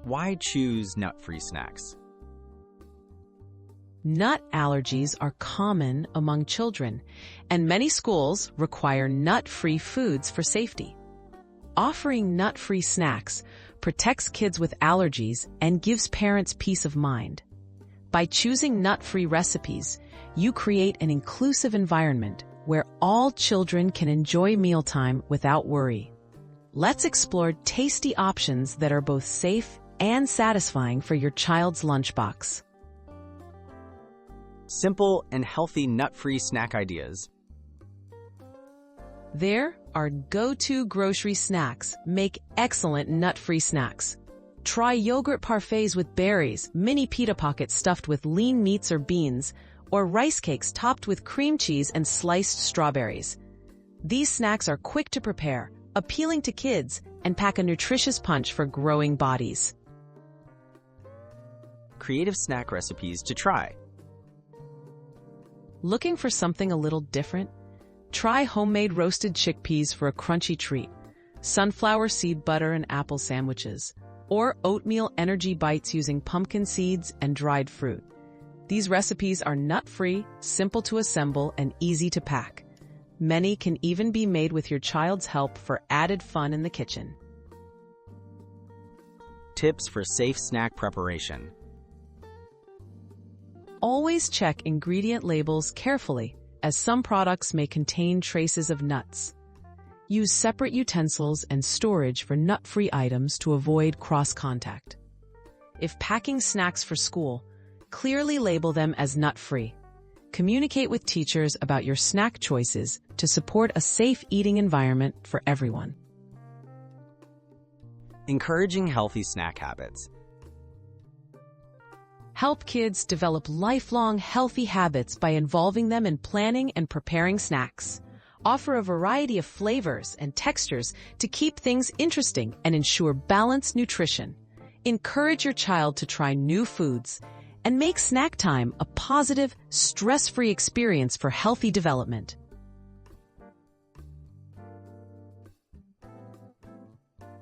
Why choose nut-free snacks? Nut allergies are common among children, and many schools require nut-free foods for safety. Offering nut-free snacks protects kids with allergies and gives parents peace of mind. By choosing nut-free recipes, you create an inclusive environment where all children can enjoy mealtime without worry. Let's explore tasty options that are both safe and satisfying for your child's lunchbox. Simple and healthy nut-free snack ideas. There are go-to grocery snacks. Make excellent nut-free snacks. Try yogurt parfaits with berries, mini pita pockets stuffed with lean meats or beans, or rice cakes topped with cream cheese and sliced strawberries. These snacks are quick to prepare, appealing to kids, and pack a nutritious punch for growing bodies. Creative snack recipes to try. Looking for something a little different? Try homemade roasted chickpeas for a crunchy treat, sunflower seed butter and apple sandwiches, or oatmeal energy bites using pumpkin seeds and dried fruit. These recipes are nut-free, simple to assemble, and easy to pack. Many can even be made with your child's help for added fun in the kitchen. Tips for safe snack preparation. Always check ingredient labels carefully, as some products may contain traces of nuts. Use separate utensils and storage for nut-free items to avoid cross-contact. If packing snacks for school, clearly label them as nut-free. Communicate with teachers about your snack choices to support a safe eating environment for everyone. Encouraging healthy snack habits. Help kids develop lifelong healthy habits by involving them in planning and preparing snacks. Offer a variety of flavors and textures to keep things interesting and ensure balanced nutrition. Encourage your child to try new foods and make snack time a positive, stress-free experience for healthy development.